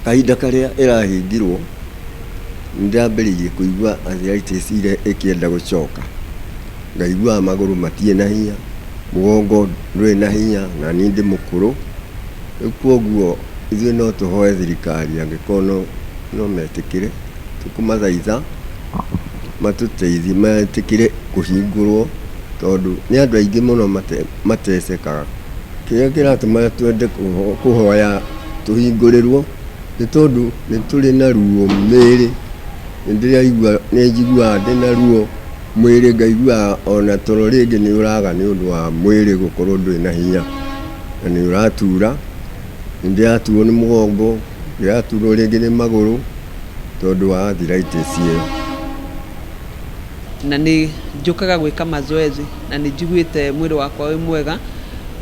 kahinda karia irahingirwo ndambiririe kuigua arthritis ile ikienda gucoka, ngaigua maguru matie na hinya, mugongo nduri na hinya, na ni ndi mukuru. Koguo ithuĩ no tũhoe thirikari angĩkorwo no metikire tukumathaitha matũteithie metikire kuhingũrwo, tondu ni andu aingi muno matecekaga. Kĩrĩa kĩratũma twende kuhoya tuhingũrĩrwo nĩ tondu nĩ tũrĩ na ruo mwĩrĩ. Nĩnjiguaga ndĩ na ruo mwĩrĩ, ngaigua ona toro rĩngĩ nĩ ũraga nĩ ũndũ wa mwĩrĩ gũkorwo ndũrĩ na hinya, na nĩ ũratura. Nĩndĩraturwo nĩ mũgongo, ndĩraturwo rĩngĩ nĩ magũrũ tondu wa arthritis ĩyo. Na nĩ njukaga gwĩka mazoezi na nĩ njiguĩte mwĩrĩ wakwa wĩ mwega,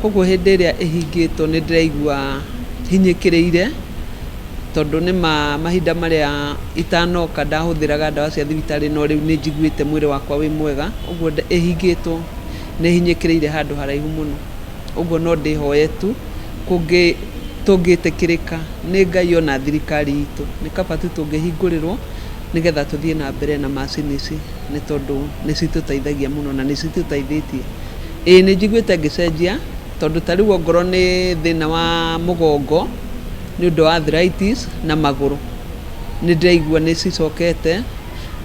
koguo hĩndĩ ĩrĩa ĩhingĩtwo nĩ ndĩraigua hinyĩkĩrĩire, tondu nĩ mahinda marĩa itanoka ndahũthĩraga ndawa cia thibitarĩ, no rĩu nĩ njiguĩte mwĩrĩ wakwa wĩ mwega, ũguo ĩhingĩtwo nĩ hinyĩkĩrĩire handũ haraihu mũno. Ũguo no ndĩhoye tu tũngĩtĩkĩrĩka nĩ Ngai ona thirikari itũ, nĩ kaba tu tũngĩhingũrĩrwo nĩgetha tũthiĩ na mbere na macini ici, nĩ tondu nĩ citũteithagia mũno na nĩ citũteithĩtie. Ĩĩ nĩ njiguĩte ngĩcenjia, tondu ta rĩu ongorwo nĩ thĩna wa mũgongo nĩ ũndũ wa arthritis na magũrũ, nĩ ndĩraigua nĩ cicokete,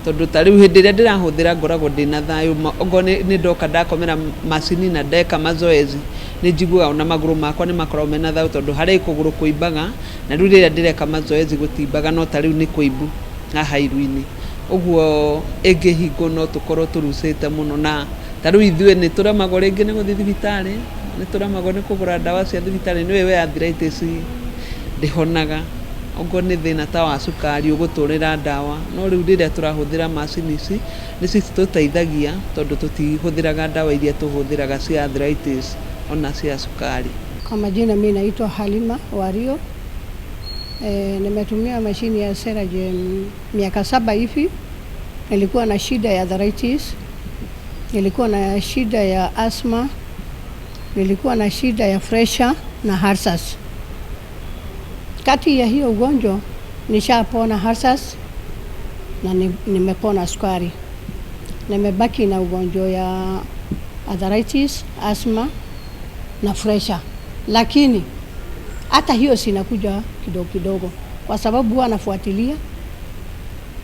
tondu ta rĩu hĩndĩ ĩrĩa ndĩrahũthĩra ngoragwo ndĩna thayũ. Ongorwo nĩ ndoka ndakomera macini na ndeka mazoezi, nĩ njiguaga ona magũrũ makwa nĩ makoragwo mena thayũ, tondu harĩ kũgũrũ kũimbaga, na rĩu rĩrĩa ndĩreka mazoezi gũtimbaga, no ta rĩu nĩ kũimbu haha iru-inĩ. Ũguo ĩngĩhingwo no tũkorwo tũrucĩte mũno, na ta rĩu ithuĩ nĩ tũremagwo rĩngĩ nĩ gũthiĩ thibitarĩ, nĩ tũremagwo nĩ kũgũra ndawa cia thibitarĩ. Nĩwe we arthritis ndĩhonaga, ongorwo nĩ thĩna ta wa cukari ũgũtũrĩra ndawa, no rĩu rĩrĩa tũrahũthĩra macini ici nĩ citũteithagia, tondu tũtihũthĩraga ndawa iria tũhũthĩraga cia arthritis ona cia cukari. Kwa majina mimi naitwa Halima Wario. Nimetumia mashini ya Ceceni miaka 7 hivi. Nilikuwa na shida ya arthritis, nilikuwa na shida ya asthma, nilikuwa na shida ya pressure na harsas. Kati ya hiyo ugonjwa nishapona harsas na nimepona sukari. Nimebaki na ugonjwa ya arthritis, asthma na pressure. Lakini hata hiyo sinakuja kidogo kidogo, kwa sababu huwa nafuatilia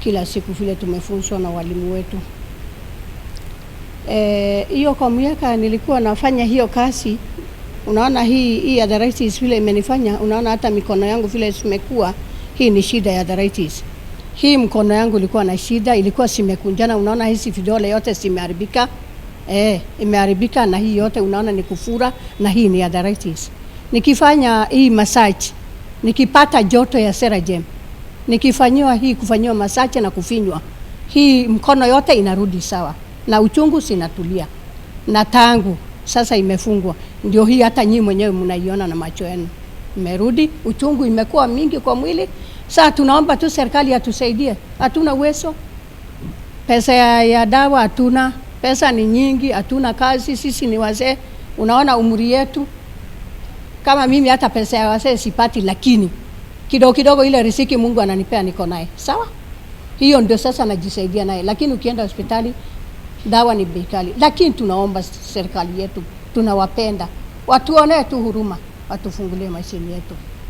kila siku vile tumefunzwa na walimu wetu. Hiyo kwa miaka nilikuwa nafanya hiyo kazi. Unaona hii arthritis vile imenifanya, unaona hata mikono yangu vile zimekuwa. Hii ni shida ya arthritis. Hii mkono yangu ilikuwa na shida, ilikuwa simekunjana. Unaona hizi vidole yote zimeharibika. Imeharibika, na hii yote unaona ni kufura, na hii ni arthritis. Nikifanya hii massage, nikipata joto ya Ceceni, nikifanyiwa hii kufanyiwa massage na kufinywa, hii mkono yote inarudi sawa na uchungu sinatulia, na tangu sasa imefungwa. Ndio hii hata nyinyi mwenyewe mnaiona na macho yenu imerudi, uchungu imekuwa mingi kwa mwili. Sasa tunaomba tu serikali atusaidie, hatuna uwezo, pesa ya dawa hatuna, pesa ni nyingi, hatuna kazi, sisi ni wazee, unaona umri yetu. Kama mimi hata pesa ya wazee sipati, lakini kidogo kidogo ile riziki Mungu ananipea niko naye. Sawa? Hiyo ndio sasa najisaidia naye, lakini ukienda hospitali dawa ni bei kali. Lakini tunaomba serikali yetu, tunawapenda, watuonee tu huruma, watufungulie mashini yetu.